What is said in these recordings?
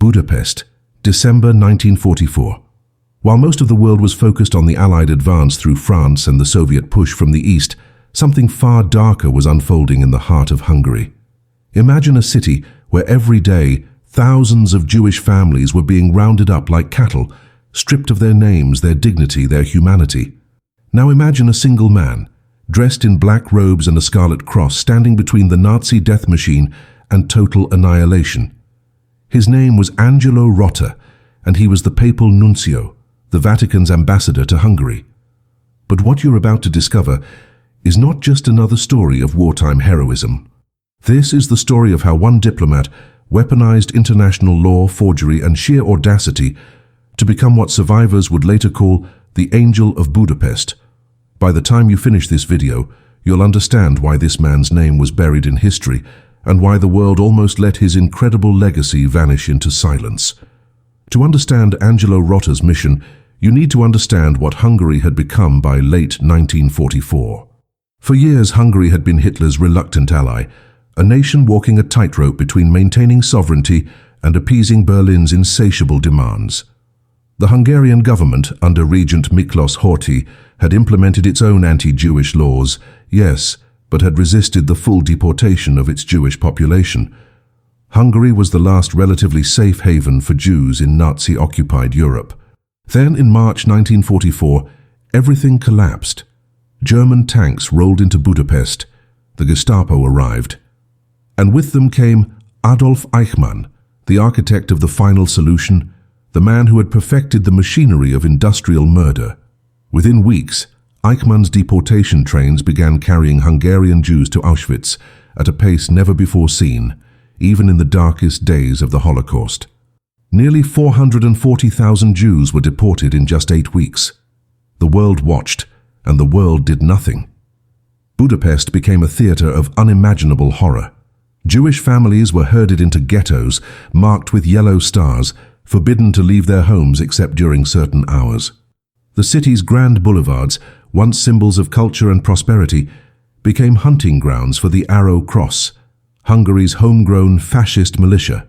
Budapest, December 1944. While most of the world was focused on the Allied advance through France and the Soviet push from the east, something far darker was unfolding in the heart of Hungary. Imagine a city where every day thousands of Jewish families were being rounded up like cattle, stripped of their names, their dignity, their humanity. Now imagine a single man, dressed in black robes and a scarlet cross, standing between the Nazi death machine and total annihilation. His name was Angelo Rotta, and he was the Papal Nuncio, the Vatican's ambassador to Hungary. But what you're about to discover is not just another story of wartime heroism. This is the story of how one diplomat weaponized international law, forgery, and sheer audacity to become what survivors would later call the Angel of Budapest. By the time you finish this video, you'll understand why this man's name was buried in history and why the world almost let his incredible legacy vanish into silence. To understand Angelo Rotta's mission, you need to understand what Hungary had become by late 1944. For years, Hungary had been Hitler's reluctant ally, a nation walking a tightrope between maintaining sovereignty and appeasing Berlin's insatiable demands. The Hungarian government, under Regent Miklos Horthy, had implemented its own anti-Jewish laws, yes, but had resisted the full deportation of its Jewish population. Hungary was the last relatively safe haven for Jews in Nazi-occupied Europe. Then, in March 1944, everything collapsed. German tanks rolled into Budapest. The Gestapo arrived. And with them came Adolf Eichmann, the architect of the final solution, the man who had perfected the machinery of industrial murder. Within weeks, Eichmann's deportation trains began carrying Hungarian Jews to Auschwitz at a pace never before seen, even in the darkest days of the Holocaust. Nearly 440,000 Jews were deported in just 8 weeks. The world watched, and the world did nothing. Budapest became a theater of unimaginable horror. Jewish families were herded into ghettos marked with yellow stars, forbidden to leave their homes except during certain hours. The city's grand boulevards, once symbols of culture and prosperity, became hunting grounds for the Arrow Cross, Hungary's homegrown fascist militia.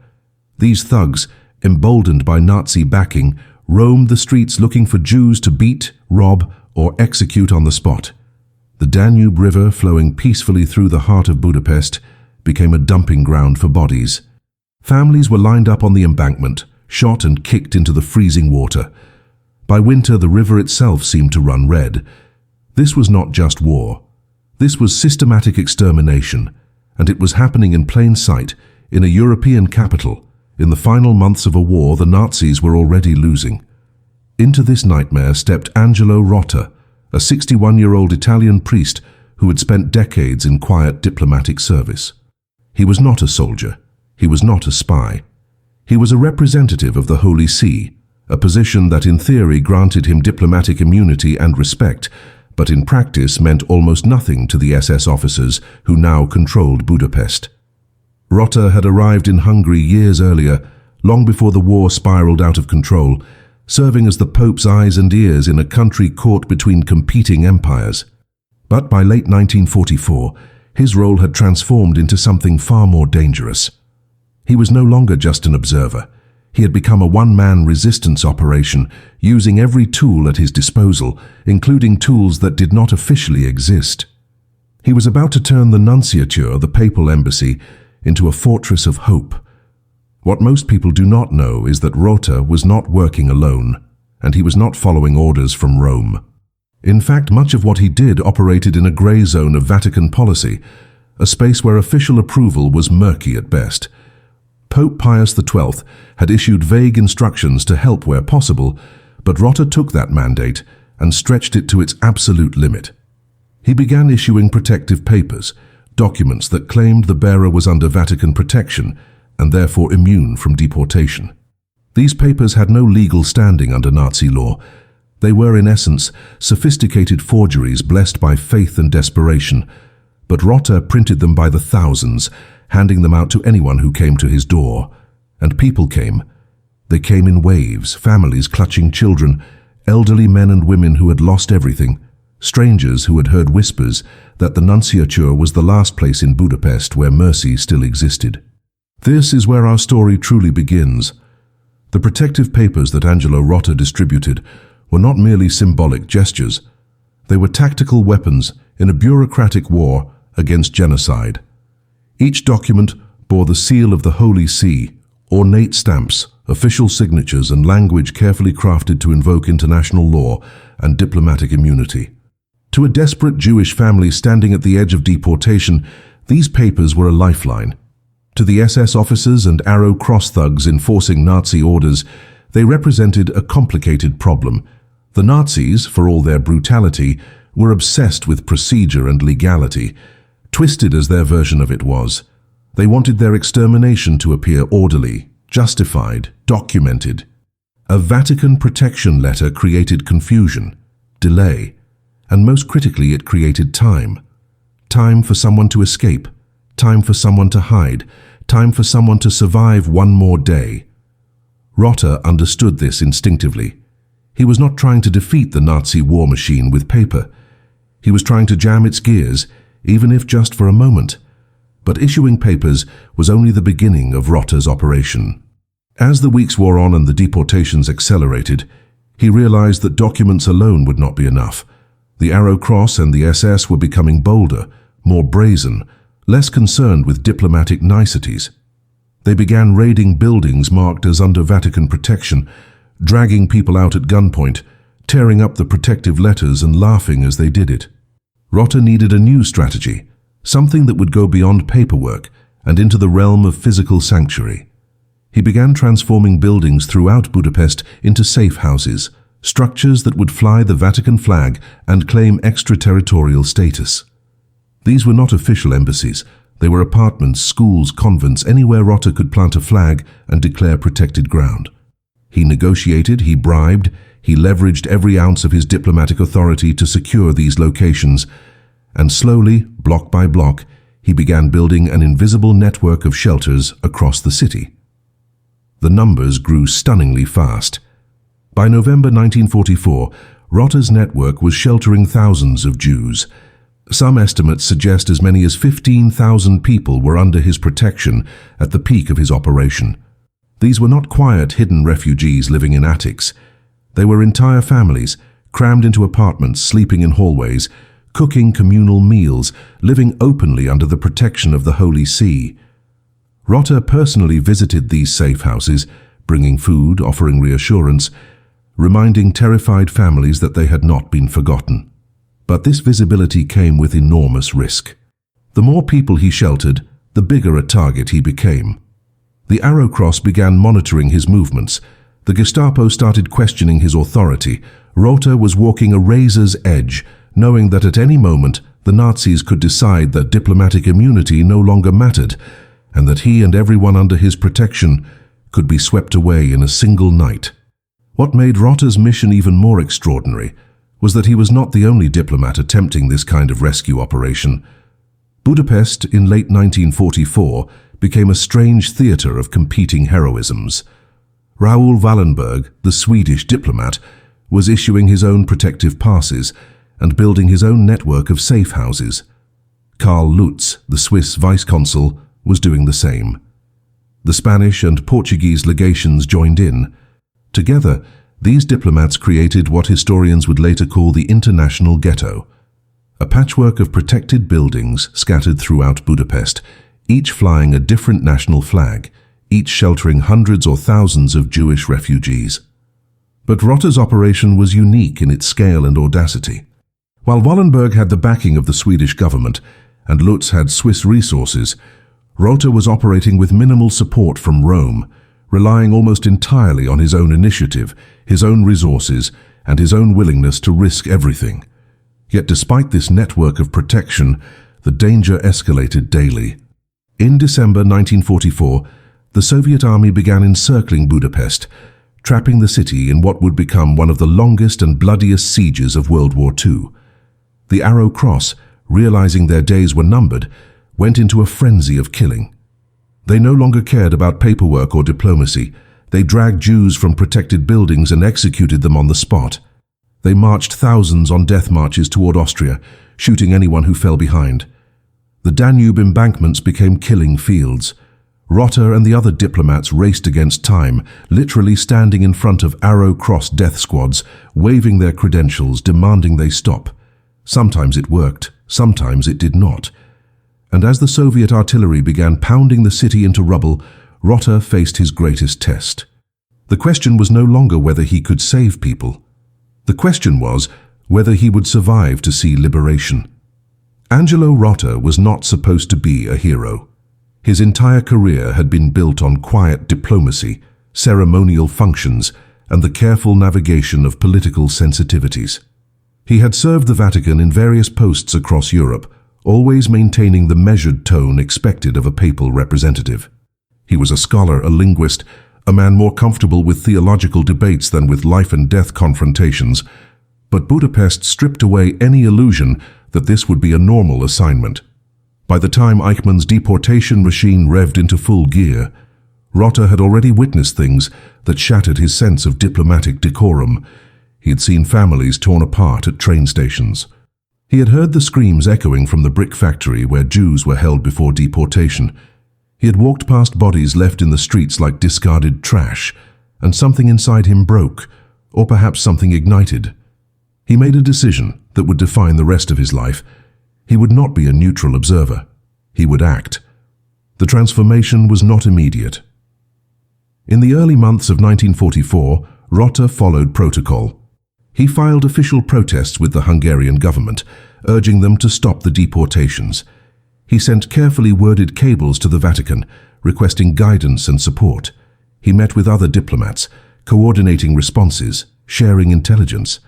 These thugs, emboldened by Nazi backing, roamed the streets looking for Jews to beat, rob, or execute on the spot. The Danube River, flowing peacefully through the heart of Budapest, became a dumping ground for bodies. Families were lined up on the embankment, shot and kicked into the freezing water. By winter, the river itself seemed to run red. This was not just war. This was systematic extermination, and it was happening in plain sight in a European capital. In the final months of a war the Nazis were already losing. Into this nightmare stepped Angelo Rotta, a 61-year-old Italian priest who had spent decades in quiet diplomatic service. He was not a soldier. He was not a spy. He was a representative of the Holy See, a position that in theory granted him diplomatic immunity and respect, but in practice meant almost nothing to the SS officers who now controlled Budapest. Rotta had arrived in Hungary years earlier, long before the war spiraled out of control, serving as the Pope's eyes and ears in a country caught between competing empires. But by late 1944, his role had transformed into something far more dangerous. He was no longer just an observer. He had become a one-man resistance operation, using every tool at his disposal, including tools that did not officially exist. He was about to turn the nunciature, the papal embassy, into a fortress of hope. What most people do not know is that Rotta was not working alone, and he was not following orders from Rome. In fact, much of what he did operated in a grey zone of Vatican policy, a space where official approval was murky at best. Pope Pius XII had issued vague instructions to help where possible, but Rotta took that mandate and stretched it to its absolute limit. He began issuing protective papers, documents that claimed the bearer was under Vatican protection and therefore immune from deportation. These papers had no legal standing under Nazi law. They were, in essence, sophisticated forgeries blessed by faith and desperation, but Rotta printed them by the thousands, handing them out to anyone who came to his door. And people came. They came in waves, families clutching children, elderly men and women who had lost everything, strangers who had heard whispers that the nunciature was the last place in Budapest where mercy still existed. This is where our story truly begins. The protective papers that Angelo Rotta distributed were not merely symbolic gestures. They were tactical weapons in a bureaucratic war against genocide. Each document bore the seal of the Holy See, ornate stamps, official signatures, and language carefully crafted to invoke international law and diplomatic immunity. To a desperate Jewish family standing at the edge of deportation, these papers were a lifeline. To the SS officers and Arrow Cross thugs enforcing Nazi orders, they represented a complicated problem. The Nazis, for all their brutality, were obsessed with procedure and legality, twisted as their version of it was. They wanted their extermination to appear orderly, justified, documented. A Vatican protection letter created confusion, delay, and most critically it created time. Time for someone to escape, time for someone to hide, time for someone to survive one more day. Rotta understood this instinctively. He was not trying to defeat the Nazi war machine with paper. He was trying to jam its gears, even if just for a moment. But issuing papers was only the beginning of Rotta's operation. As the weeks wore on and the deportations accelerated, he realized that documents alone would not be enough. The Arrow Cross and the SS were becoming bolder, more brazen, less concerned with diplomatic niceties. They began raiding buildings marked as under Vatican protection, dragging people out at gunpoint, tearing up the protective letters and laughing as they did it. Rotta needed a new strategy, something that would go beyond paperwork and into the realm of physical sanctuary. He began transforming buildings throughout Budapest into safe houses, structures that would fly the Vatican flag and claim extraterritorial status. These were not official embassies. They were apartments, schools, convents, anywhere Rotta could plant a flag and declare protected ground. He negotiated, he bribed, he leveraged every ounce of his diplomatic authority to secure these locations, and slowly, block by block, he began building an invisible network of shelters across the city. The numbers grew stunningly fast. By November 1944, Rotta's network was sheltering thousands of Jews. Some estimates suggest as many as 15,000 people were under his protection at the peak of his operation. These were not quiet, hidden refugees living in attics. They were entire families, crammed into apartments, sleeping in hallways, cooking communal meals, living openly under the protection of the Holy See. Rotta personally visited these safe houses, bringing food, offering reassurance, reminding terrified families that they had not been forgotten. But this visibility came with enormous risk. The more people he sheltered, the bigger a target he became. The Arrow Cross began monitoring his movements. The Gestapo started questioning his authority. Rotta was walking a razor's edge, knowing that at any moment the Nazis could decide that diplomatic immunity no longer mattered, and that he and everyone under his protection could be swept away in a single night. What made Rotta's mission even more extraordinary was that he was not the only diplomat attempting this kind of rescue operation. Budapest in late 1944 became a strange theater of competing heroisms. Raoul Wallenberg, the Swedish diplomat, was issuing his own protective passes and building his own network of safe houses. Karl Lutz, the Swiss vice-consul, was doing the same. The Spanish and Portuguese legations joined in. Together, these diplomats created what historians would later call the international ghetto, a patchwork of protected buildings scattered throughout Budapest, each flying a different national flag, each sheltering hundreds or thousands of Jewish refugees. But Rotta's operation was unique in its scale and audacity. While Wallenberg had the backing of the Swedish government and Lutz had Swiss resources, Rotta was operating with minimal support from Rome, relying almost entirely on his own initiative, his own resources, and his own willingness to risk everything. Yet despite this network of protection, the danger escalated daily. In December 1944, the Soviet army began encircling Budapest, trapping the city in what would become one of the longest and bloodiest sieges of World War II. The Arrow Cross, realizing their days were numbered, went into a frenzy of killing. They no longer cared about paperwork or diplomacy. They dragged Jews from protected buildings and executed them on the spot. They marched thousands on death marches toward Austria, shooting anyone who fell behind. The Danube embankments became killing fields. Rotta and the other diplomats raced against time, literally standing in front of arrow-crossed death squads, waving their credentials, demanding they stop. Sometimes it worked, sometimes it did not. And as the Soviet artillery began pounding the city into rubble, Rotta faced his greatest test. The question was no longer whether he could save people. The question was whether he would survive to see liberation. Angelo Rotta was not supposed to be a hero. His entire career had been built on quiet diplomacy, ceremonial functions, and the careful navigation of political sensitivities. He had served the Vatican in various posts across Europe, always maintaining the measured tone expected of a papal representative. He was a scholar, a linguist, a man more comfortable with theological debates than with life-and-death confrontations, but Budapest stripped away any illusion that this would be a normal assignment. By the time Eichmann's deportation machine revved into full gear, Rotta had already witnessed things that shattered his sense of diplomatic decorum. He had seen families torn apart at train stations. He had heard the screams echoing from the brick factory where Jews were held before deportation. He had walked past bodies left in the streets like discarded trash, and something inside him broke, or perhaps something ignited. He made a decision that would define the rest of his life. He would not be a neutral observer. He would act. The transformation was not immediate. In the early months of 1944, Rotta followed protocol. He filed official protests with the Hungarian government, urging them to stop the deportations. He sent carefully worded cables to the Vatican, requesting guidance and support. He met with other diplomats, coordinating responses, sharing intelligence.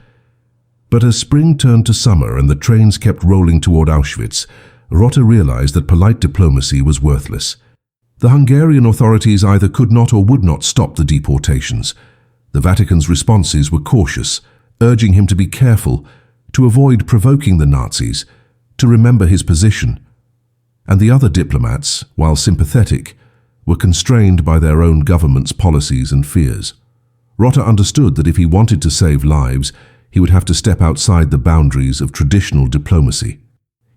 But as spring turned to summer and the trains kept rolling toward Auschwitz, Rotta realized that polite diplomacy was worthless. The Hungarian authorities either could not or would not stop the deportations. The Vatican's responses were cautious, urging him to be careful, to avoid provoking the Nazis, to remember his position. And the other diplomats, while sympathetic, were constrained by their own government's policies and fears. Rotta understood that if he wanted to save lives, he would have to step outside the boundaries of traditional diplomacy.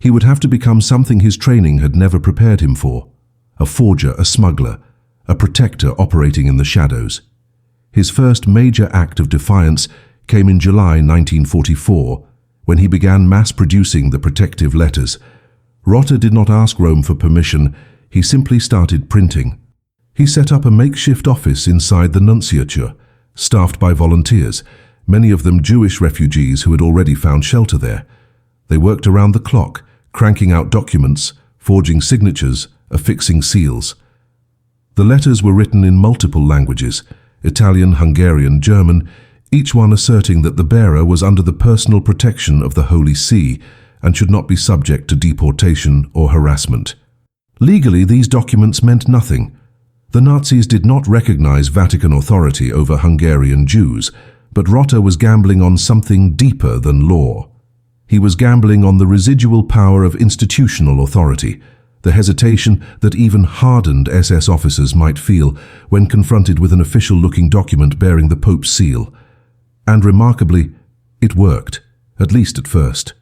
He would have to become something his training had never prepared him for: a forger, a smuggler, a protector operating in the shadows. His first major act of defiance came in July 1944, when he began mass-producing the protective letters. Rotta did not ask Rome for permission, he simply started printing. He set up a makeshift office inside the nunciature, staffed by volunteers, many of them Jewish refugees who had already found shelter there. They worked around the clock, cranking out documents, forging signatures, affixing seals. The letters were written in multiple languages: Italian, Hungarian, German, each one asserting that the bearer was under the personal protection of the Holy See and should not be subject to deportation or harassment. Legally, these documents meant nothing. The Nazis did not recognize Vatican authority over Hungarian Jews, but Rotta was gambling on something deeper than law. He was gambling on the residual power of institutional authority, the hesitation that even hardened SS officers might feel when confronted with an official-looking document bearing the Pope's seal. And remarkably, it worked, at least at first.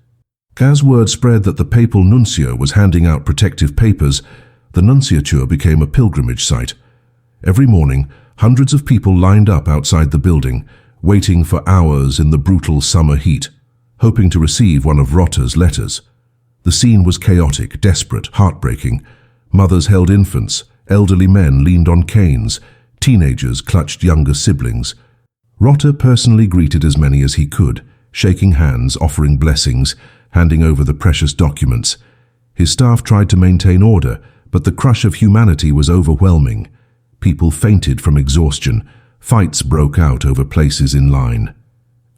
As word spread that the Papal Nuncio was handing out protective papers, the nunciature became a pilgrimage site. Every morning, hundreds of people lined up outside the building, waiting for hours in the brutal summer heat, hoping to receive one of Rotta's letters. The scene was chaotic, desperate, heartbreaking. Mothers held infants, elderly men leaned on canes, teenagers clutched younger siblings. Rotta personally greeted as many as he could, shaking hands, offering blessings, handing over the precious documents. His staff tried to maintain order, but the crush of humanity was overwhelming. People fainted from exhaustion. Fights broke out over places in line.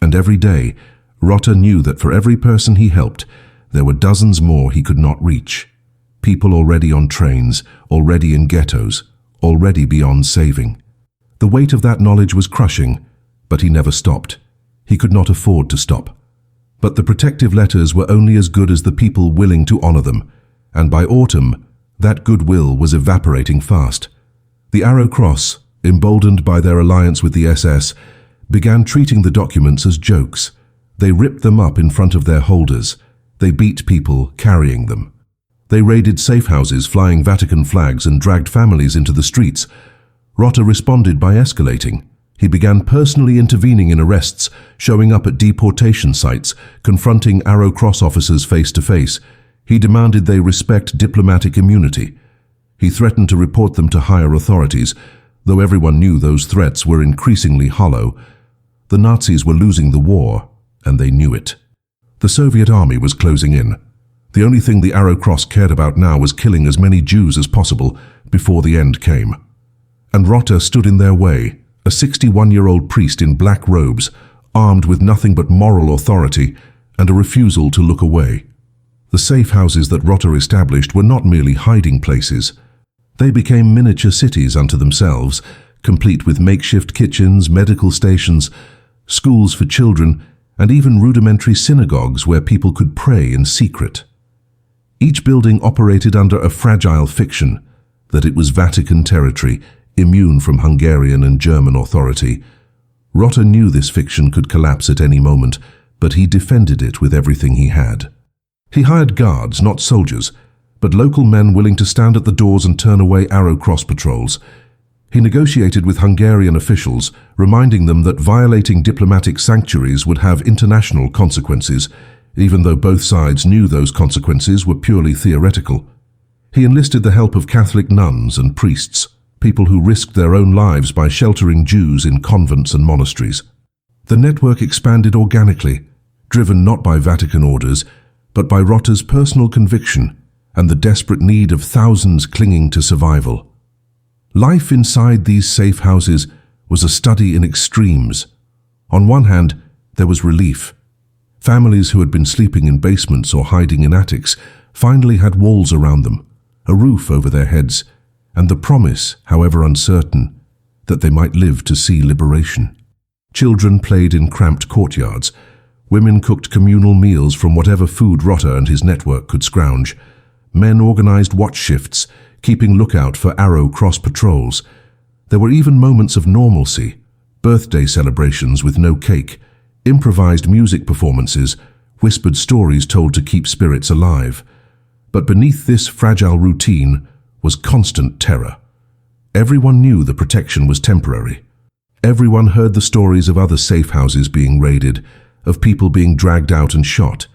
And every day, Rotta knew that for every person he helped, there were dozens more he could not reach. People already on trains, already in ghettos, already beyond saving. The weight of that knowledge was crushing, but he never stopped. He could not afford to stop. But the protective letters were only as good as the people willing to honor them, and by autumn, that goodwill was evaporating fast. The Arrow Cross, emboldened by their alliance with the SS, began treating the documents as jokes. They ripped them up in front of their holders. They beat people carrying them. They raided safe houses flying Vatican flags and dragged families into the streets. Rotta responded by escalating. He began personally intervening in arrests, showing up at deportation sites, confronting Arrow Cross officers face to face. He demanded they respect diplomatic immunity. He threatened to report them to higher authorities, though everyone knew those threats were increasingly hollow. The Nazis were losing the war, and they knew it. The Soviet army was closing in. The only thing the Arrow Cross cared about now was killing as many Jews as possible before the end came. And Rotta stood in their way, a 61-year-old priest in black robes, armed with nothing but moral authority and a refusal to look away. The safe houses that Rotta established were not merely hiding places. They became miniature cities unto themselves, complete with makeshift kitchens, medical stations, schools for children, and even rudimentary synagogues where people could pray in secret. Each building operated under a fragile fiction that it was Vatican territory, immune from Hungarian and German authority. Rotta knew this fiction could collapse at any moment, but he defended it with everything he had. He hired guards, not soldiers, but local men willing to stand at the doors and turn away Arrow Cross patrols. He negotiated with Hungarian officials, reminding them that violating diplomatic sanctuaries would have international consequences, even though both sides knew those consequences were purely theoretical. He enlisted the help of Catholic nuns and priests, people who risked their own lives by sheltering Jews in convents and monasteries. The network expanded organically, driven not by Vatican orders, but by Rotta's personal conviction and the desperate need of thousands clinging to survival. Life inside these safe houses was a study in extremes. On one hand, there was relief. Families who had been sleeping in basements or hiding in attics finally had walls around them, a roof over their heads, and the promise, however uncertain, that they might live to see liberation. Children played in cramped courtyards. Women cooked communal meals from whatever food Rotta and his network could scrounge. Men organized watch shifts, keeping lookout for Arrow Cross patrols. There were even moments of normalcy, birthday celebrations with no cake, improvised music performances, whispered stories told to keep spirits alive. But beneath this fragile routine was constant terror. Everyone knew the protection was temporary. Everyone heard the stories of other safe houses being raided, of people being dragged out and shot.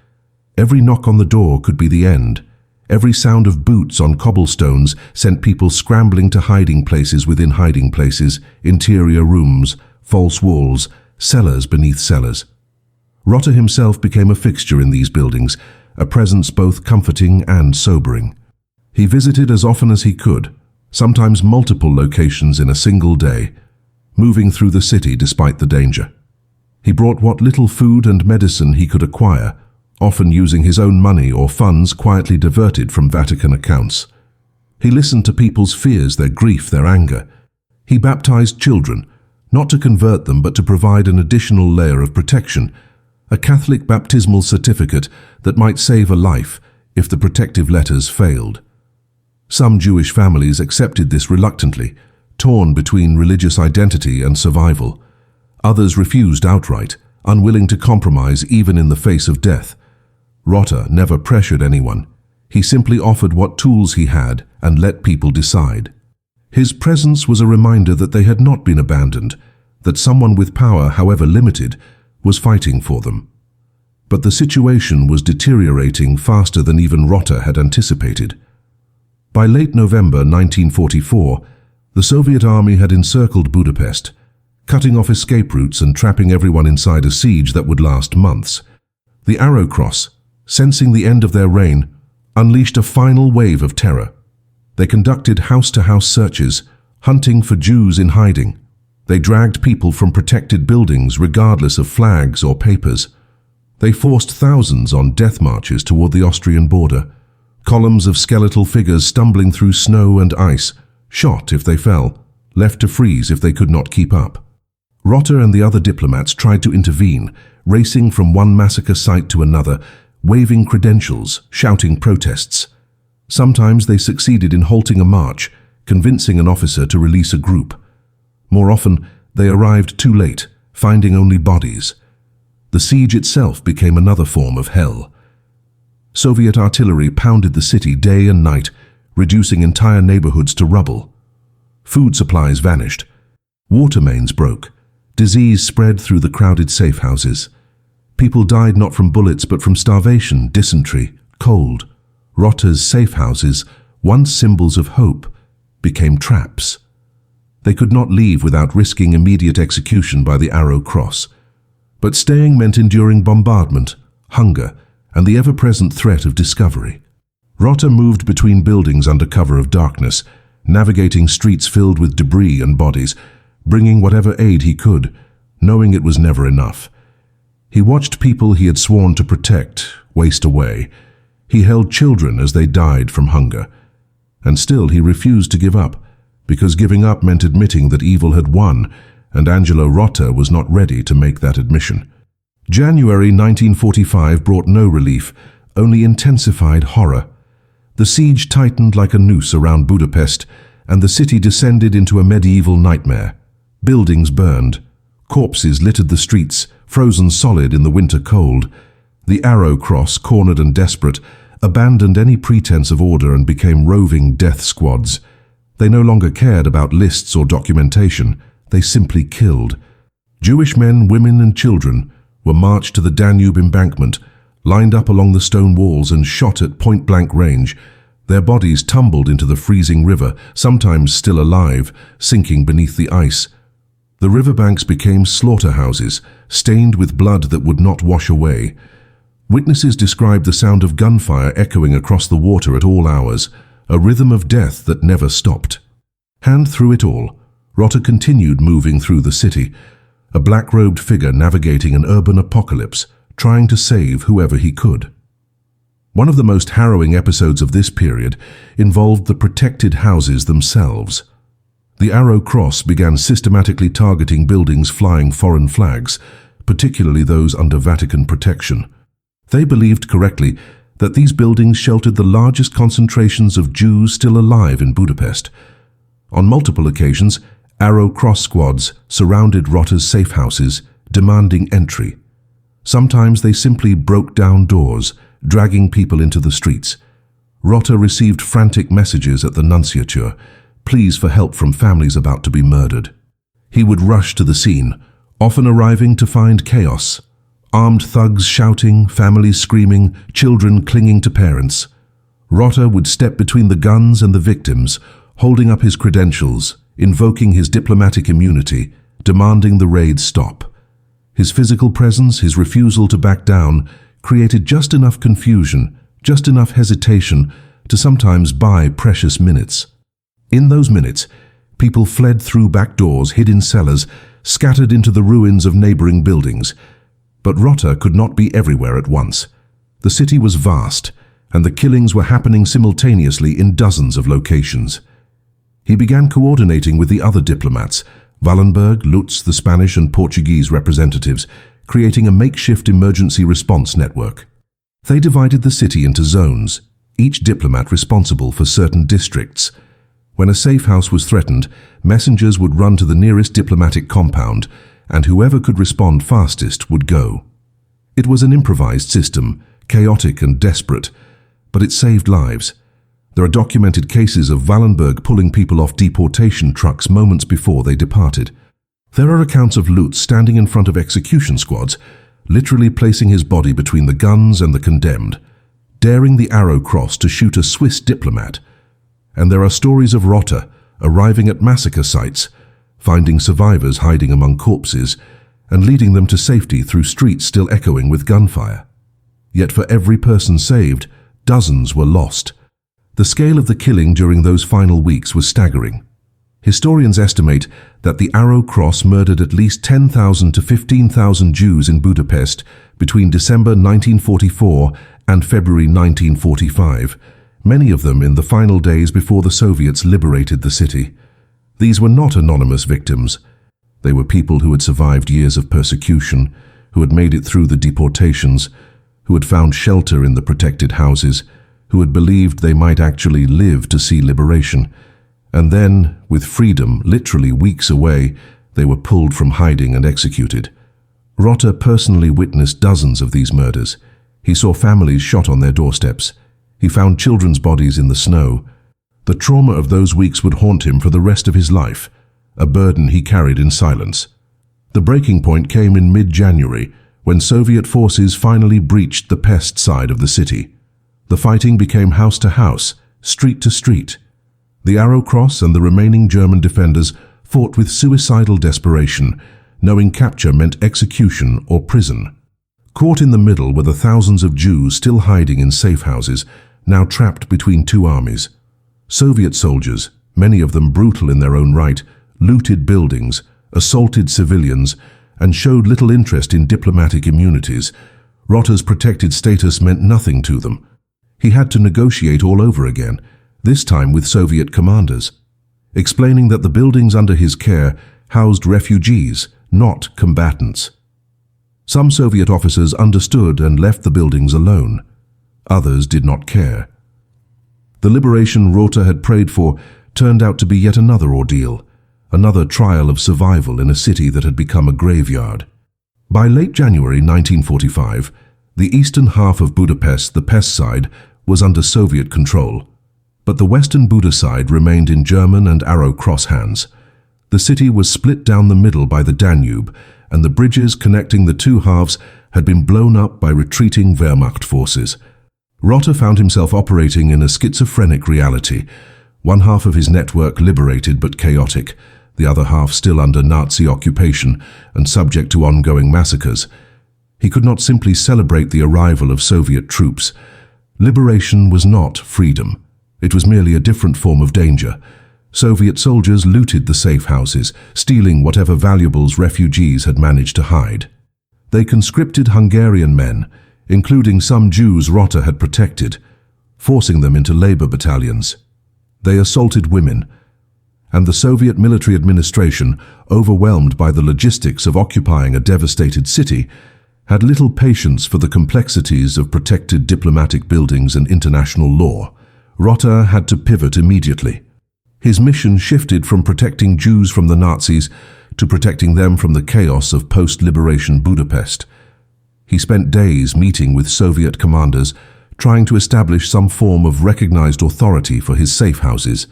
Every knock on the door could be the end. Every sound of boots on cobblestones sent people scrambling to hiding places within hiding places, interior rooms, false walls, cellars beneath cellars. Rotta himself became a fixture in these buildings, a presence both comforting and sobering. He visited as often as he could, sometimes multiple locations in a single day, moving through the city despite the danger. He brought what little food and medicine he could acquire, often using his own money or funds quietly diverted from Vatican accounts. He listened to people's fears, their grief, their anger. He baptized children, not to convert them but to provide an additional layer of protection, a Catholic baptismal certificate that might save a life if the protective letters failed. Some Jewish families accepted this reluctantly, torn between religious identity and survival. Others refused outright, unwilling to compromise even in the face of death. Rotta never pressured anyone. He simply offered what tools he had and let people decide. His presence was a reminder that they had not been abandoned, that someone with power, however limited, was fighting for them. But the situation was deteriorating faster than even Rotta had anticipated. By late November 1944, the Soviet army had encircled Budapest, cutting off escape routes and trapping everyone inside a siege that would last months. The Arrow Cross, sensing the end of their reign, unleashed a final wave of terror. They conducted house-to-house searches, hunting for Jews in hiding. They dragged people from protected buildings regardless of flags or papers. They forced thousands on death marches toward the Austrian border, columns of skeletal figures stumbling through snow and ice, shot if they fell, left to freeze if they could not keep up. Rotta and the other diplomats tried to intervene, racing from one massacre site to another, waving credentials, shouting protests. Sometimes they succeeded in halting a march, convincing an officer to release a group. More often, they arrived too late, finding only bodies. The siege itself became another form of hell. Soviet artillery pounded the city day and night, reducing entire neighborhoods to rubble. Food supplies vanished. Water mains broke. Disease spread through the crowded safe houses. People died not from bullets but from starvation, dysentery, cold. Rotta's safe houses, once symbols of hope, became traps. They could not leave without risking immediate execution by the arrow cross. But staying meant enduring bombardment, hunger, and the ever-present threat of discovery. Rotta moved between buildings under cover of darkness, navigating streets filled with debris and bodies, bringing whatever aid he could, knowing it was never enough. He watched people he had sworn to protect waste away. He held children as they died from hunger. And still he refused to give up, because giving up meant admitting that evil had won, and Angelo Rotta was not ready to make that admission. January 1945 brought no relief, only intensified horror. The siege tightened like a noose around Budapest, and the city descended into a medieval nightmare. Buildings burned. Corpses littered the streets, frozen solid in the winter cold. The Arrow Cross, cornered and desperate, abandoned any pretense of order and became roving death squads. They no longer cared about lists or documentation. They simply killed. Jewish men, women, and children were marched to the Danube embankment, lined up along the stone walls and shot at point-blank range. Their bodies tumbled into the freezing river, sometimes still alive, sinking beneath the ice. The riverbanks became slaughterhouses, stained with blood that would not wash away. Witnesses described the sound of gunfire echoing across the water at all hours, a rhythm of death that never stopped. And through it all, Rotta continued moving through the city, a black-robed figure navigating an urban apocalypse, trying to save whoever he could. One of the most harrowing episodes of this period involved the protected houses themselves. The Arrow Cross began systematically targeting buildings flying foreign flags, particularly those under Vatican protection. They believed correctly that these buildings sheltered the largest concentrations of Jews still alive in Budapest. On multiple occasions, Arrow Cross squads surrounded Rotta's safe houses, demanding entry. Sometimes they simply broke down doors, dragging people into the streets. Rotta received frantic messages at the nunciature, pleas for help from families about to be murdered. He would rush to the scene, often arriving to find chaos. Armed thugs shouting, families screaming, children clinging to parents. Rotta would step between the guns and the victims, holding up his credentials, invoking his diplomatic immunity, demanding the raid stop. His physical presence, his refusal to back down, created just enough confusion, just enough hesitation to sometimes buy precious minutes. In those minutes, people fled through back doors, hid in cellars, scattered into the ruins of neighboring buildings. But Rotta could not be everywhere at once. The city was vast, and the killings were happening simultaneously in dozens of locations. He began coordinating with the other diplomats, Wallenberg, Lutz, the Spanish and Portuguese representatives, creating a makeshift emergency response network. They divided the city into zones, each diplomat responsible for certain districts. When a safe house was threatened, messengers would run to the nearest diplomatic compound, and whoever could respond fastest would go. It was an improvised system, chaotic and desperate, but it saved lives. There are documented cases of Wallenberg pulling people off deportation trucks moments before they departed. There are accounts of Lutz standing in front of execution squads, literally placing his body between the guns and the condemned, daring the Arrow Cross to shoot a Swiss diplomat. And there are stories of Rotta arriving at massacre sites, finding survivors hiding among corpses, and leading them to safety through streets still echoing with gunfire. Yet for every person saved, dozens were lost. The scale of the killing during those final weeks was staggering. Historians estimate that the Arrow Cross murdered at least 10,000 to 15,000 Jews in Budapest between December 1944 and February 1945, many of them in the final days before the Soviets liberated the city. These were not anonymous victims. They were people who had survived years of persecution, who had made it through the deportations, who had found shelter in the protected houses, who had believed they might actually live to see liberation. And then, with freedom literally weeks away, they were pulled from hiding and executed. Rotta personally witnessed dozens of these murders. He saw families shot on their doorsteps. He found children's bodies in the snow. The trauma of those weeks would haunt him for the rest of his life, a burden he carried in silence. The breaking point came in mid-January, when Soviet forces finally breached the pest side of the city. The fighting became house to house, street to street. The Arrow Cross and the remaining German defenders fought with suicidal desperation, knowing capture meant execution or prison. Caught in the middle were the thousands of Jews still hiding in safe houses, now trapped between two armies. Soviet soldiers, many of them brutal in their own right, looted buildings, assaulted civilians, and showed little interest in diplomatic immunities. Rotta's protected status meant nothing to them. He had to negotiate all over again, this time with Soviet commanders, explaining that the buildings under his care housed refugees, not combatants. Some Soviet officers understood and left the buildings alone. Others did not care. The liberation Rotta had prayed for turned out to be yet another ordeal, another trial of survival in a city that had become a graveyard. By late January 1945, the eastern half of Budapest, the pest side, was under Soviet control, but the western Buda side remained in German and Arrow Cross hands. The city was split down the middle by the Danube, and the bridges connecting the two halves had been blown up by retreating Wehrmacht forces. Rotta found himself operating in a schizophrenic reality, one half of his network liberated but chaotic, the other half still under Nazi occupation and subject to ongoing massacres. He could not simply celebrate the arrival of Soviet troops. Liberation was not freedom. It was merely a different form of danger. Soviet soldiers looted the safe houses, stealing whatever valuables refugees had managed to hide. They conscripted Hungarian men, including some Jews Rotta had protected, forcing them into labor battalions. They assaulted women, and the Soviet military administration, overwhelmed by the logistics of occupying a devastated city, had little patience for the complexities of protected diplomatic buildings and international law. Rotta had to pivot immediately. His mission shifted from protecting Jews from the Nazis to protecting them from the chaos of post-liberation Budapest. He spent days meeting with Soviet commanders, trying to establish some form of recognized authority for his safe houses.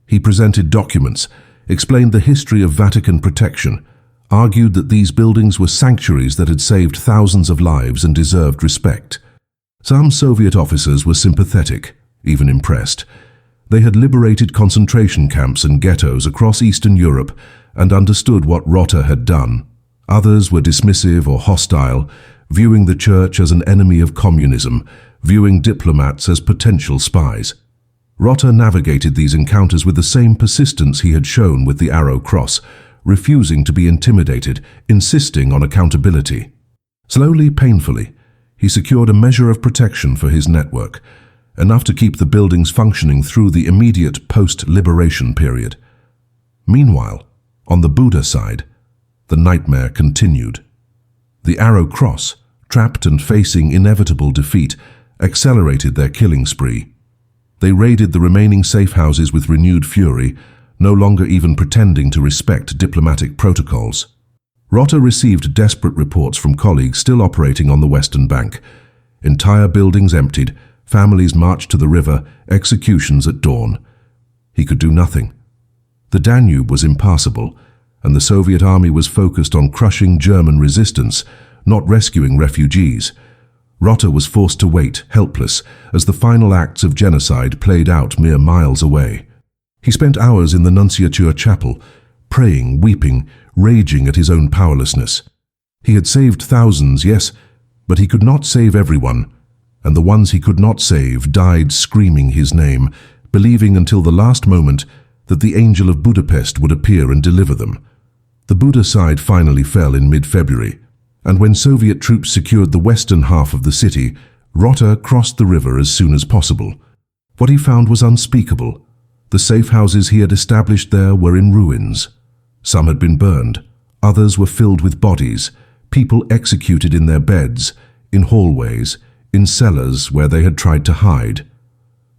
He presented documents, explained the history of Vatican protection, argued that these buildings were sanctuaries that had saved thousands of lives and deserved respect. Some Soviet officers were sympathetic, even impressed. They had liberated concentration camps and ghettos across Eastern Europe and understood what Rotta had done. Others were dismissive or hostile, viewing the church as an enemy of communism, viewing diplomats as potential spies. Rotta navigated these encounters with the same persistence he had shown with the Arrow Cross, refusing to be intimidated, insisting on accountability. Slowly, painfully, he secured a measure of protection for his network, enough to keep the buildings functioning through the immediate post-liberation period. Meanwhile, on the Buda side, the nightmare continued. The Arrow Cross, trapped and facing inevitable defeat, accelerated their killing spree. They raided the remaining safe houses with renewed fury, no longer even pretending to respect diplomatic protocols. Rotta received desperate reports from colleagues still operating on the Western Bank. Entire buildings emptied, families marched to the river, executions at dawn. He could do nothing. The Danube was impassable, and the Soviet army was focused on crushing German resistance, not rescuing refugees. Rotta was forced to wait, helpless, as the final acts of genocide played out mere miles away. He spent hours in the Nunciature chapel, praying, weeping, raging at his own powerlessness. He had saved thousands, yes, but he could not save everyone, and the ones he could not save died screaming his name, believing until the last moment that the Angel of Budapest would appear and deliver them. The Buda side finally fell in mid-February, and when Soviet troops secured the western half of the city, Rotta crossed the river as soon as possible. What he found was unspeakable. The safe houses he had established there were in ruins. Some had been burned, others were filled with bodies, people executed in their beds, in hallways, in cellars where they had tried to hide.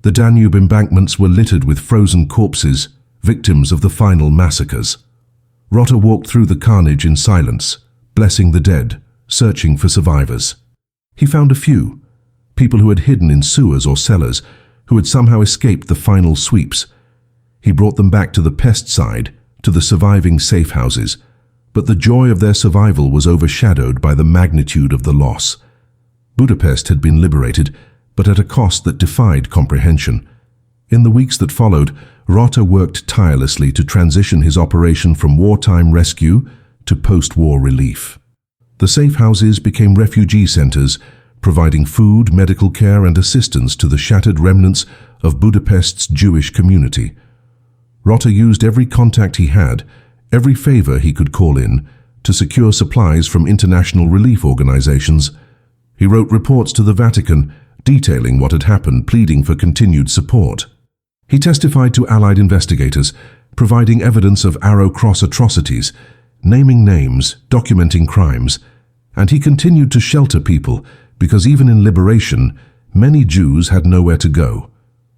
The Danube embankments were littered with frozen corpses, victims of the final massacres. Rotta walked through the carnage in silence, blessing the dead, searching for survivors. He found a few, people who had hidden in sewers or cellars, who had somehow escaped the final sweeps. He brought them back to the pest side, to the surviving safe houses, but the joy of their survival was overshadowed by the magnitude of the loss. Budapest had been liberated, but at a cost that defied comprehension. In the weeks that followed, Rotta worked tirelessly to transition his operation from wartime rescue to post-war relief. The safe houses became refugee centers, providing food, medical care and assistance to the shattered remnants of Budapest's Jewish community. Rotta used every contact he had, every favor he could call in, to secure supplies from international relief organizations. He wrote reports to the Vatican, detailing what had happened, pleading for continued support. He testified to Allied investigators, providing evidence of Arrow Cross atrocities, naming names, documenting crimes, and he continued to shelter people because even in liberation, many Jews had nowhere to go.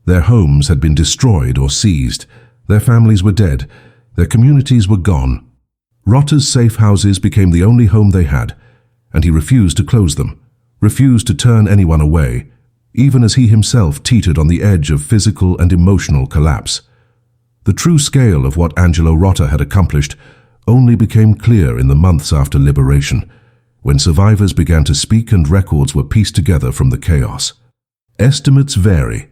Their homes had been destroyed or seized, their families were dead, their communities were gone. Rotta's safe houses became the only home they had, and he refused to close them, refused to turn anyone away, even as he himself teetered on the edge of physical and emotional collapse. The true scale of what Angelo Rotta had accomplished only became clear in the months after liberation, when survivors began to speak and records were pieced together from the chaos. Estimates vary,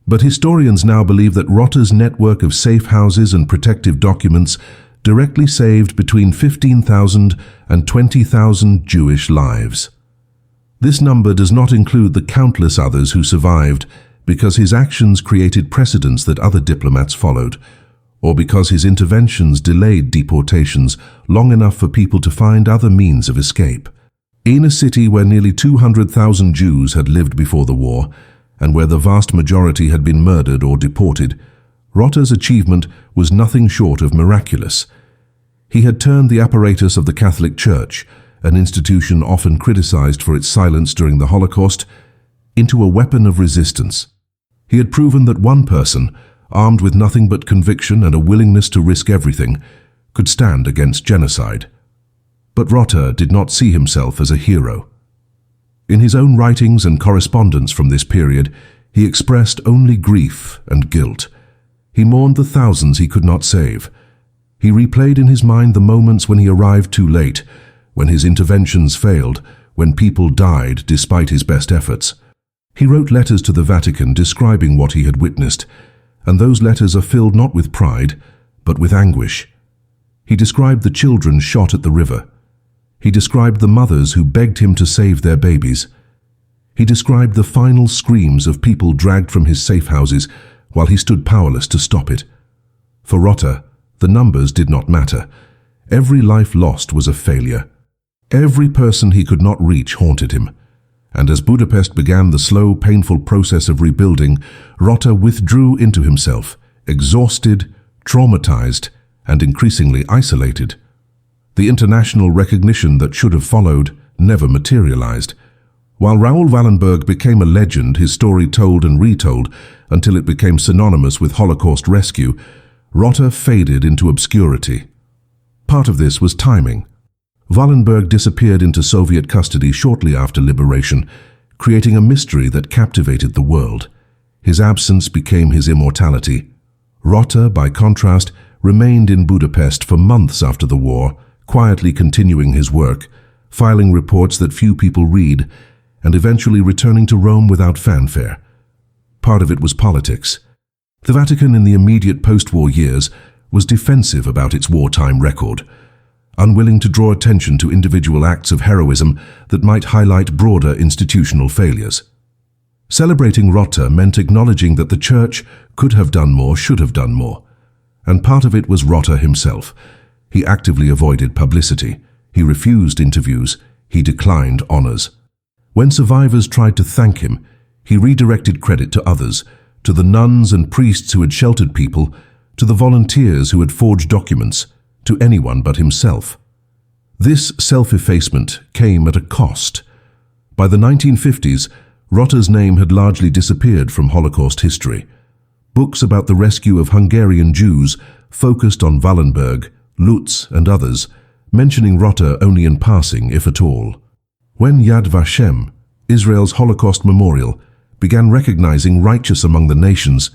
but historians now believe that Rotta's network of safe houses and protective documents directly saved between 15,000 and 20,000 Jewish lives. This number does not include the countless others who survived because his actions created precedents that other diplomats followed, or because his interventions delayed deportations long enough for people to find other means of escape. In a city where nearly 200,000 Jews had lived before the war, and where the vast majority had been murdered or deported, Rotta's achievement was nothing short of miraculous. He had turned the apparatus of the Catholic Church, an institution often criticized for its silence during the Holocaust, into a weapon of resistance. He had proven that one person, armed with nothing but conviction and a willingness to risk everything, could stand against genocide. But Rotta did not see himself as a hero. In his own writings and correspondence from this period, he expressed only grief and guilt. He mourned the thousands he could not save. He replayed in his mind the moments when he arrived too late, when his interventions failed, when people died despite his best efforts. He wrote letters to the Vatican describing what he had witnessed, and those letters are filled not with pride, but with anguish. He described the children shot at the river. He described the mothers who begged him to save their babies. He described the final screams of people dragged from his safe houses while he stood powerless to stop it. For Rotta, the numbers did not matter. Every life lost was a failure. Every person he could not reach haunted him. And as Budapest began the slow, painful process of rebuilding, Rotta withdrew into himself, exhausted, traumatized, and increasingly isolated. The international recognition that should have followed never materialized. While Raoul Wallenberg became a legend, his story told and retold until it became synonymous with Holocaust rescue, Rotta faded into obscurity. Part of this was timing. Wallenberg disappeared into Soviet custody shortly after liberation, creating a mystery that captivated the world. His absence became his immortality. Rotta, by contrast, remained in Budapest for months after the war, quietly continuing his work, filing reports that few people read, and eventually returning to Rome without fanfare. Part of it was politics. The Vatican in the immediate post-war years was defensive about its wartime record, unwilling to draw attention to individual acts of heroism that might highlight broader institutional failures. Celebrating Rotta meant acknowledging that the Church could have done more, should have done more. And part of it was Rotta himself. He actively avoided publicity. He refused interviews. He declined honors. When survivors tried to thank him, he redirected credit to others, to the nuns and priests who had sheltered people, to the volunteers who had forged documents, to anyone but himself. This self-effacement came at a cost. By the 1950s, Rotta's name had largely disappeared from Holocaust history. Books about the rescue of Hungarian Jews focused on Wallenberg, Lutz and others, mentioning Rotta only in passing, if at all. When Yad Vashem, Israel's Holocaust Memorial, began recognizing righteous among the nations,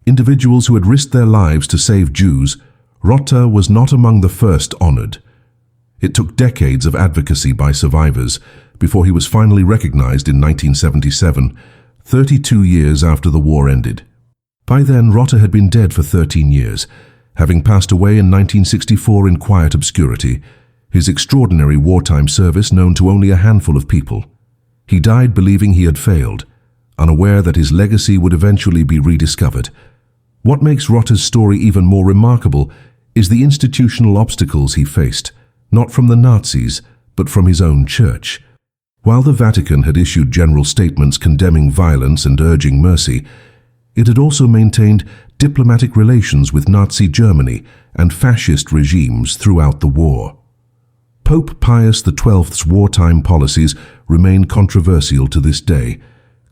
individuals who had risked their lives to save Jews, Rotta was not among the first honored. It took decades of advocacy by survivors before he was finally recognized in 1977, 32 years after the war ended. By then, Rotta had been dead for 13 years, having passed away in 1964 in quiet obscurity, his extraordinary wartime service known to only a handful of people. He died believing he had failed, unaware that his legacy would eventually be rediscovered. What makes Rotta's story even more remarkable is the institutional obstacles he faced, not from the Nazis, but from his own church. While the Vatican had issued general statements condemning violence and urging mercy, it had also maintained diplomatic relations with Nazi Germany and fascist regimes throughout the war. Pope Pius XII's wartime policies remain controversial to this day,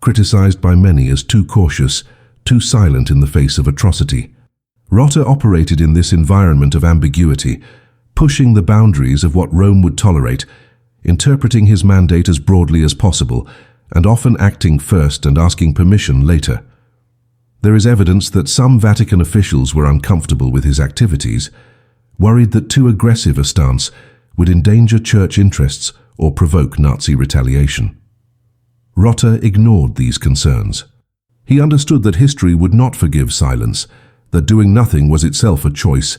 criticized by many as too cautious, too silent in the face of atrocity. Rotta operated in this environment of ambiguity, pushing the boundaries of what Rome would tolerate, interpreting his mandate as broadly as possible, and often acting first and asking permission later. There is evidence that some Vatican officials were uncomfortable with his activities, worried that too aggressive a stance would endanger church interests or provoke Nazi retaliation. Rotta ignored these concerns. He understood that history would not forgive silence, that doing nothing was itself a choice,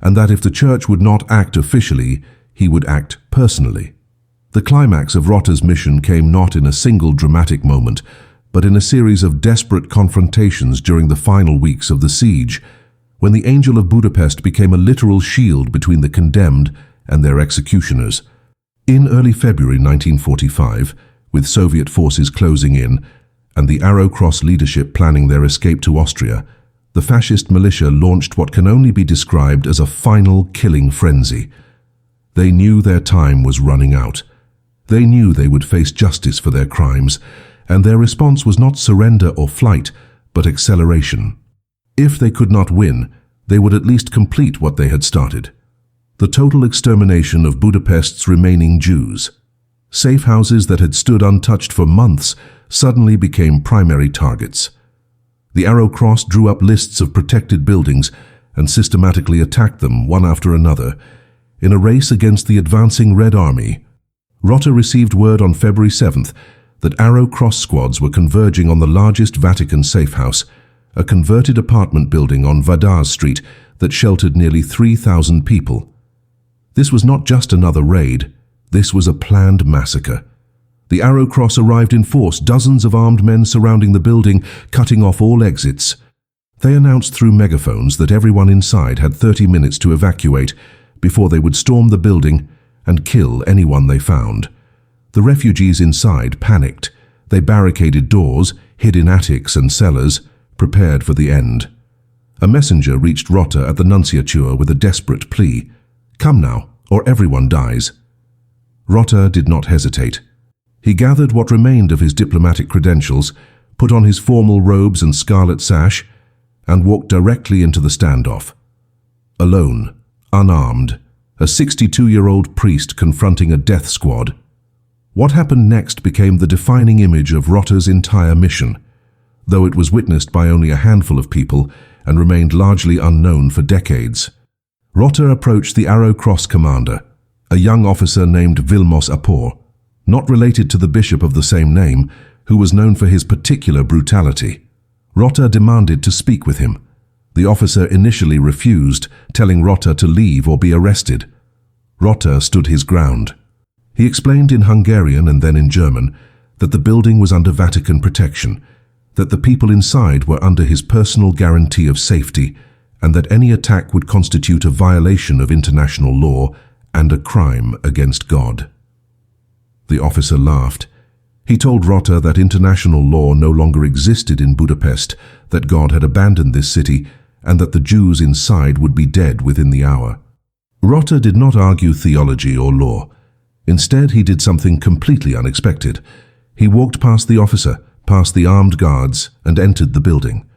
and that if the church would not act officially, he would act personally. The climax of Rotta's mission came not in a single dramatic moment, but in a series of desperate confrontations during the final weeks of the siege, when the Angel of Budapest became a literal shield between the condemned and their executioners. In early February 1945, with Soviet forces closing in and the Arrow Cross leadership planning their escape to Austria, the fascist militia launched what can only be described as a final killing frenzy. They knew their time was running out. They knew they would face justice for their crimes, and their response was not surrender or flight, but acceleration. If they could not win, they would at least complete what they had started: the total extermination of Budapest's remaining Jews. Safe houses that had stood untouched for months suddenly became primary targets. The Arrow Cross drew up lists of protected buildings and systematically attacked them one after another. In a race against the advancing Red Army, Rotta received word on February 7th that Arrow Cross squads were converging on the largest Vatican safe house, a converted apartment building on Vadaz Street that sheltered nearly 3,000 people. This was not just another raid. This was a planned massacre. The Arrow Cross arrived in force, dozens of armed men surrounding the building, cutting off all exits. They announced through megaphones that everyone inside had 30 minutes to evacuate before they would storm the building and kill anyone they found. The refugees inside panicked. They barricaded doors, hid in attics and cellars, prepared for the end. A messenger reached Rotta at the nunciature with a desperate plea: "Come now, or everyone dies." Rotta did not hesitate. He gathered what remained of his diplomatic credentials, put on his formal robes and scarlet sash, and walked directly into the standoff. Alone, unarmed, a 62-year-old priest confronting a death squad. What happened next became the defining image of Rotta's entire mission, though it was witnessed by only a handful of people and remained largely unknown for decades. Rotta approached the Arrow Cross commander, a young officer named Vilmos Apor, not related to the bishop of the same name, who was known for his particular brutality. Rotta demanded to speak with him. The officer initially refused, telling Rotta to leave or be arrested. Rotta stood his ground. He explained in Hungarian and then in German that the building was under Vatican protection, that the people inside were under his personal guarantee of safety, and that any attack would constitute a violation of international law and a crime against God. The officer laughed. He told Rotta that international law no longer existed in Budapest, that God had abandoned this city, and that the Jews inside would be dead within the hour. Rotta did not argue theology or law. Instead, he did something completely unexpected. He walked past the officer, past the armed guards, and entered the building.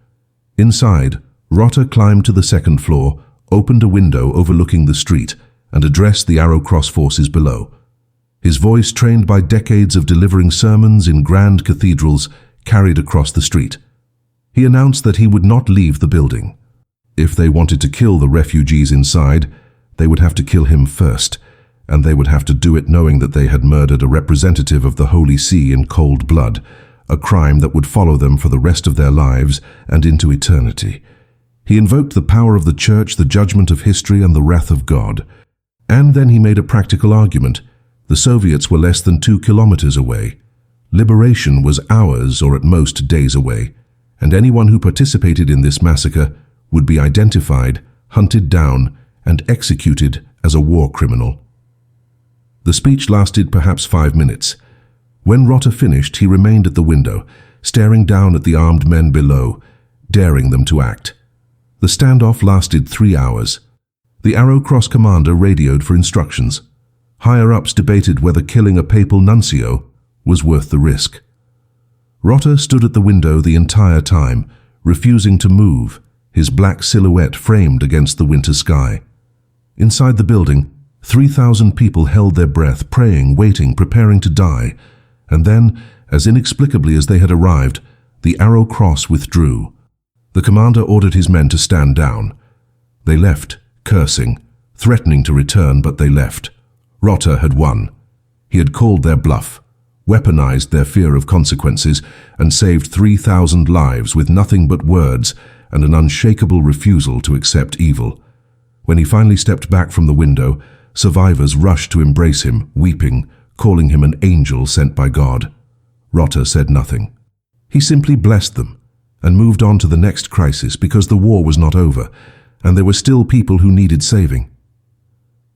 Inside, Rotta climbed to the second floor, opened a window overlooking the street, and addressed the Arrow Cross forces below. His voice, trained by decades of delivering sermons in grand cathedrals, carried across the street. He announced that he would not leave the building. If they wanted to kill the refugees inside, they would have to kill him first, and they would have to do it knowing that they had murdered a representative of the Holy See in cold blood, a crime that would follow them for the rest of their lives and into eternity. He invoked the power of the Church, the judgment of history, and the wrath of God. And then he made a practical argument. The Soviets were less than 2 kilometers away. Liberation was hours or at most days away, and anyone who participated in this massacre would be identified, hunted down, and executed as a war criminal. The speech lasted perhaps 5 minutes. When Rotta finished, he remained at the window, staring down at the armed men below, daring them to act. The standoff lasted 3 hours. The Arrow Cross commander radioed for instructions. Higher-ups debated whether killing a papal nuncio was worth the risk. Rotta stood at the window the entire time, refusing to move, his black silhouette framed against the winter sky. Inside the building, 3,000 people held their breath, praying, waiting, preparing to die. And then, as inexplicably as they had arrived, the Arrow Cross withdrew. The commander ordered his men to stand down. They left, cursing, threatening to return, but they left. Rotta had won. He had called their bluff, weaponized their fear of consequences, and saved 3,000 lives with nothing but words and an unshakable refusal to accept evil. When he finally stepped back from the window, survivors rushed to embrace him, weeping, calling him an angel sent by God. Rotta said nothing. He simply blessed them and moved on to the next crisis because the war was not over, and there were still people who needed saving.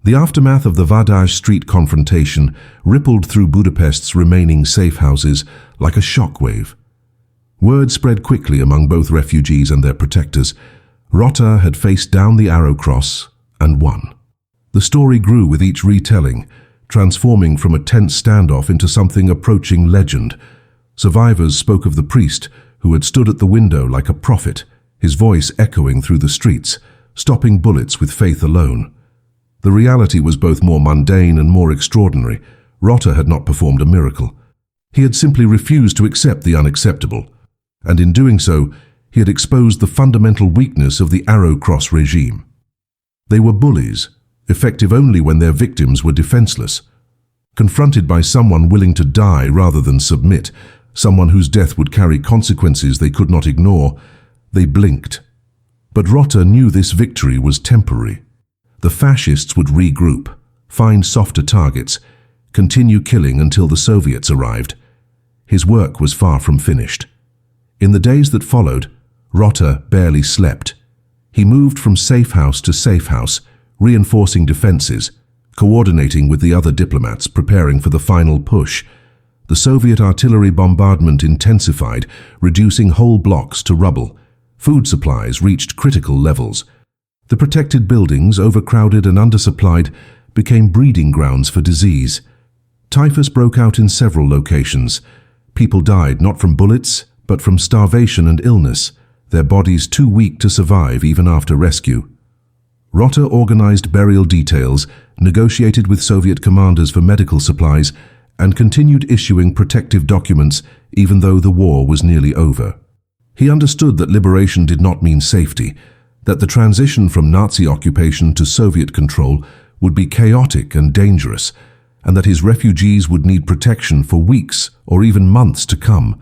The aftermath of the Vádas Street confrontation rippled through Budapest's remaining safe houses like a shockwave. Word spread quickly among both refugees and their protectors. Rotta had faced down the Arrow Cross and won. The story grew with each retelling, transforming from a tense standoff into something approaching legend. Survivors spoke of the priest who had stood at the window like a prophet, his voice echoing through the streets, stopping bullets with faith alone. The reality was both more mundane and more extraordinary. Rotta had not performed a miracle. He had simply refused to accept the unacceptable, and in doing so, he had exposed the fundamental weakness of the Arrow Cross regime. They were bullies, effective only when their victims were defenseless. Confronted by someone willing to die rather than submit, someone whose death would carry consequences they could not ignore, they blinked. But Rotta knew this victory was temporary. The fascists would regroup, find softer targets, continue killing until the Soviets arrived. His work was far from finished. In the days that followed, Rotta barely slept. He moved from safe house to safe house, reinforcing defenses, coordinating with the other diplomats, preparing for the final push. The Soviet artillery bombardment intensified, reducing whole blocks to rubble. Food supplies reached critical levels. The protected buildings, overcrowded and undersupplied, became breeding grounds for disease. Typhus broke out in several locations. People died not from bullets, but from starvation and illness, their bodies too weak to survive even after rescue. Rotta organized burial details, negotiated with Soviet commanders for medical supplies, and continued issuing protective documents even though the war was nearly over. He understood that liberation did not mean safety, that the transition from Nazi occupation to Soviet control would be chaotic and dangerous, and that his refugees would need protection for weeks or even months to come.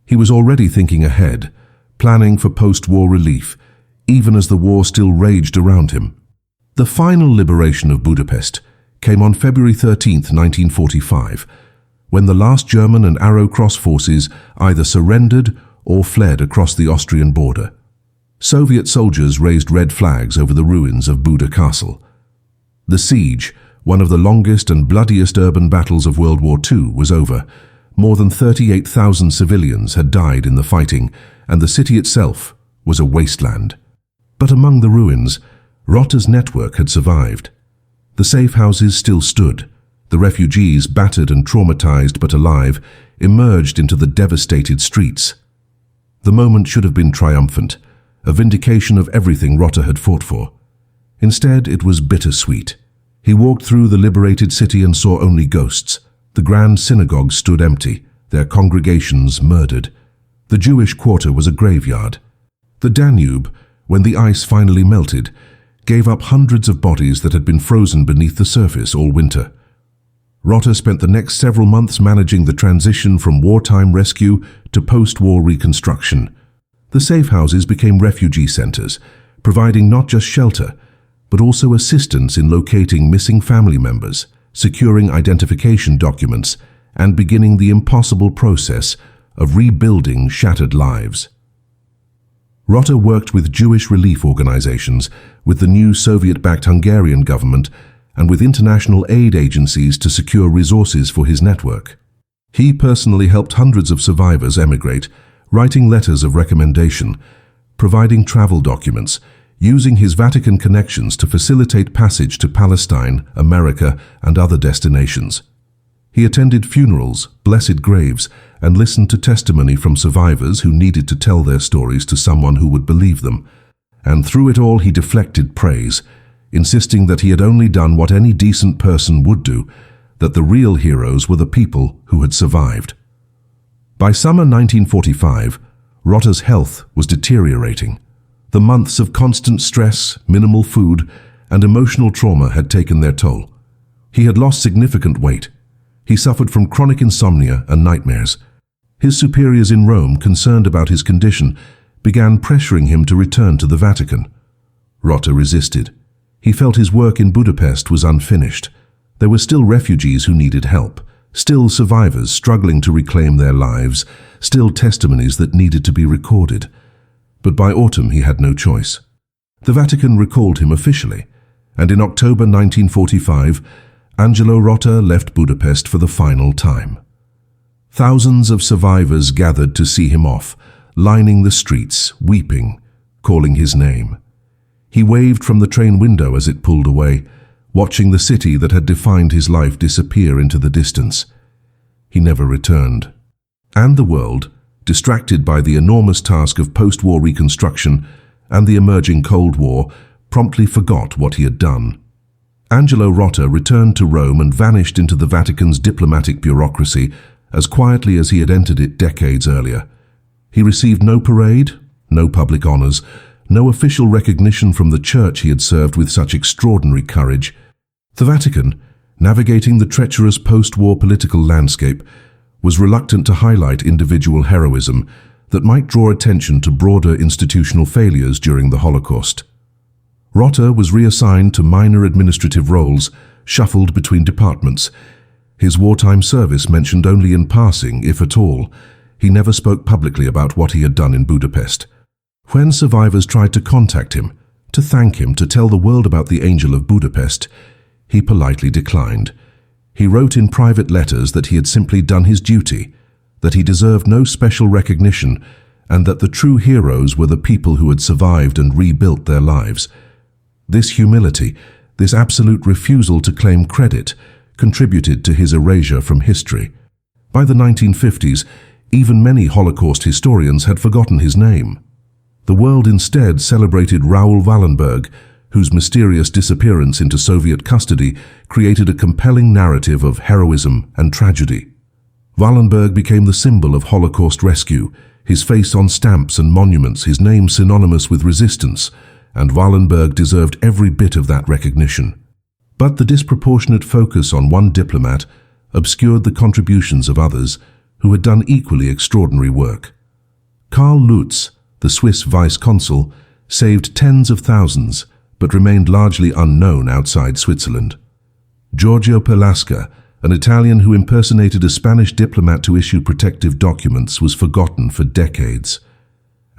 He was already thinking ahead, planning for post-war relief, even as the war still raged around him. The final liberation of Budapest came on February 13, 1945, when the last German and Arrow Cross forces either surrendered or fled across the Austrian border. Soviet soldiers raised red flags over the ruins of Buda Castle. The siege, one of the longest and bloodiest urban battles of World War II, was over. More than 38,000 civilians had died in the fighting, and the city itself was a wasteland. But among the ruins, Rotta's network had survived. The safe houses still stood. The refugees, battered and traumatized but alive, emerged into the devastated streets. The moment should have been triumphant, a vindication of everything Rotta had fought for. Instead, it was bittersweet. He walked through the liberated city and saw only ghosts. The grand synagogues stood empty, their congregations murdered. The Jewish quarter was a graveyard. The Danube, when the ice finally melted, gave up hundreds of bodies that had been frozen beneath the surface all winter. Rotta spent the next several months managing the transition from wartime rescue to post-war reconstruction. The safe houses became refugee centers, providing not just shelter, but also assistance in locating missing family members, securing identification documents, and beginning the impossible process of rebuilding shattered lives. Rotta worked with Jewish relief organizations, with the new Soviet-backed Hungarian government, and with international aid agencies to secure resources for his network. He personally helped hundreds of survivors emigrate, writing letters of recommendation, providing travel documents, using his Vatican connections to facilitate passage to Palestine, America, and other destinations. He attended funerals, blessed graves, and listened to testimony from survivors who needed to tell their stories to someone who would believe them. And through it all he deflected praise, insisting that he had only done what any decent person would do, that the real heroes were the people who had survived. By summer 1945, Rotta's health was deteriorating. The months of constant stress, minimal food, and emotional trauma had taken their toll. He had lost significant weight. He suffered from chronic insomnia and nightmares. His superiors in Rome, concerned about his condition, began pressuring him to return to the Vatican. Rotta resisted. He felt his work in Budapest was unfinished. There were still refugees who needed help, still survivors struggling to reclaim their lives, still testimonies that needed to be recorded. But by autumn he had no choice. The Vatican recalled him officially, and in October 1945, Angelo Rotta left Budapest for the final time. Thousands of survivors gathered to see him off, lining the streets, weeping, calling his name. He waved from the train window as it pulled away, watching the city that had defined his life disappear into the distance. He never returned. And the world, distracted by the enormous task of post-war reconstruction and the emerging Cold War, promptly forgot what he had done. Angelo Rotta returned to Rome and vanished into the Vatican's diplomatic bureaucracy as quietly as he had entered it decades earlier. He received no parade, no public honors, no official recognition from the church he had served with such extraordinary courage. The Vatican, navigating the treacherous post-war political landscape, was reluctant to highlight individual heroism that might draw attention to broader institutional failures during the Holocaust. Rotta was reassigned to minor administrative roles, shuffled between departments. His wartime service mentioned only in passing, if at all. He never spoke publicly about what he had done in Budapest. When survivors tried to contact him, to thank him, to tell the world about the Angel of Budapest, he politely declined. He wrote in private letters that he had simply done his duty, that he deserved no special recognition, and that the true heroes were the people who had survived and rebuilt their lives. This humility, this absolute refusal to claim credit, contributed to his erasure from history. By the 1950s, even many Holocaust historians had forgotten his name. The world instead celebrated Raoul Wallenberg, whose mysterious disappearance into Soviet custody created a compelling narrative of heroism and tragedy. Wallenberg became the symbol of Holocaust rescue, his face on stamps and monuments, his name synonymous with resistance, and Wallenberg deserved every bit of that recognition. But the disproportionate focus on one diplomat obscured the contributions of others who had done equally extraordinary work. Karl Lutz, the Swiss vice-consul, saved tens of thousands, but remained largely unknown outside Switzerland. Giorgio Perlasca, an Italian who impersonated a Spanish diplomat to issue protective documents, was forgotten for decades.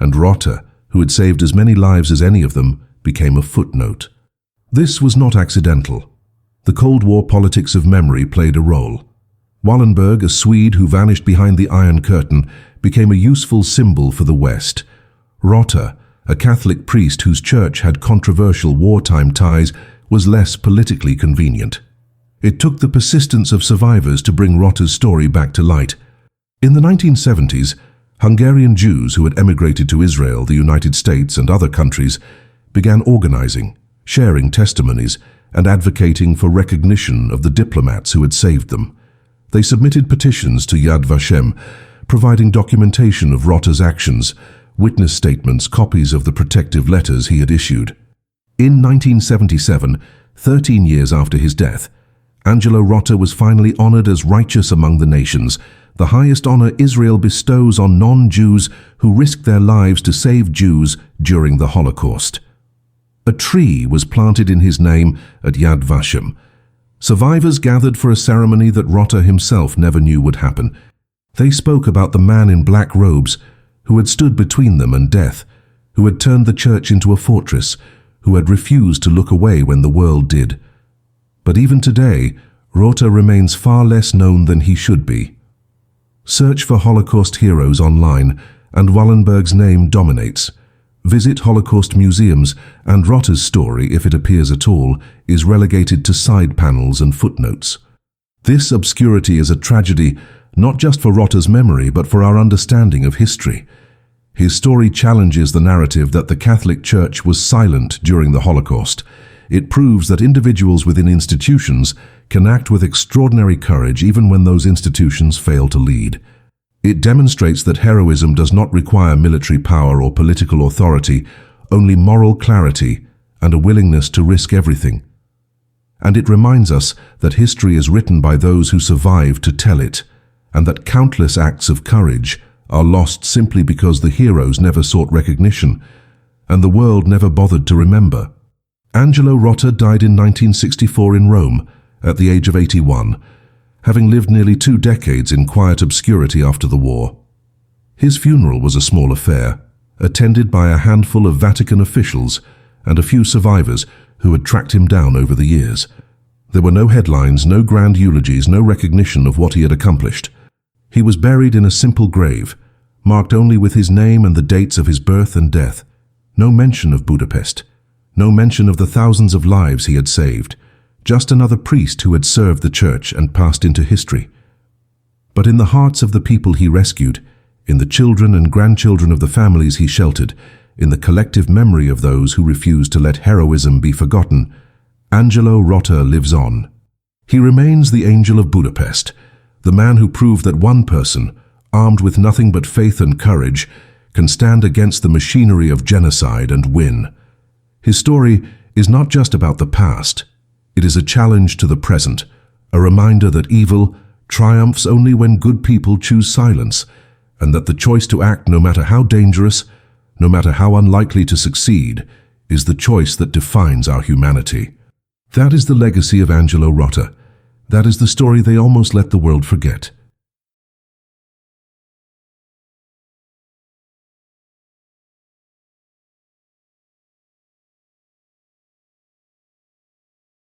And Rotta, who had saved as many lives as any of them, became a footnote. This was not accidental. The Cold War politics of memory played a role. Wallenberg, a Swede who vanished behind the Iron Curtain, became a useful symbol for the West. Rotta, a Catholic priest whose church had controversial wartime ties, was less politically convenient. It took the persistence of survivors to bring Rotta's story back to light. In the 1970s, Hungarian Jews who had emigrated to Israel, the United States, and other countries began organizing, sharing testimonies, and advocating for recognition of the diplomats who had saved them. They submitted petitions to Yad Vashem, providing documentation of Rotta's actions, witness statements, copies of the protective letters he had issued. In 1977, 13 years after his death, Angelo Rotta was finally honored as righteous among the nations, the highest honor Israel bestows on non-Jews who risked their lives to save Jews during the Holocaust. A tree was planted in his name at Yad Vashem. Survivors gathered for a ceremony that Rotta himself never knew would happen. They spoke about the man in black robes who had stood between them and death, who had turned the church into a fortress, who had refused to look away when the world did. But even today, Rotta remains far less known than he should be. Search for Holocaust heroes online, and Wallenberg's name dominates. Visit Holocaust museums, and Rotta's story, if it appears at all, is relegated to side panels and footnotes. This obscurity is a tragedy, not just for Rotta's memory, but for our understanding of history. His story challenges the narrative that the Catholic Church was silent during the Holocaust. It proves that individuals within institutions can act with extraordinary courage even when those institutions fail to lead. It demonstrates that heroism does not require military power or political authority, only moral clarity and a willingness to risk everything. And it reminds us that history is written by those who survive to tell it, and that countless acts of courage are lost simply because the heroes never sought recognition, and the world never bothered to remember. Angelo Rotta died in 1964 in Rome, at the age of 81, having lived nearly 2 decades in quiet obscurity after the war. His funeral was a small affair, attended by a handful of Vatican officials and a few survivors who had tracked him down over the years. There were no headlines, no grand eulogies, no recognition of what he had accomplished. He was buried in a simple grave, marked only with his name and the dates of his birth and death. No mention of Budapest. No mention of the thousands of lives he had saved, just another priest who had served the church and passed into history. But in the hearts of the people he rescued, in the children and grandchildren of the families he sheltered, in the collective memory of those who refused to let heroism be forgotten, Angelo Rotta lives on. He remains the angel of Budapest, the man who proved that one person, armed with nothing but faith and courage, can stand against the machinery of genocide and win. His story is not just about the past. It is a challenge to the present, a reminder that evil triumphs only when good people choose silence, and that the choice to act, no matter how dangerous, no matter how unlikely to succeed, is the choice that defines our humanity. That is the legacy of Angelo Rotta. That is the story they almost let the world forget.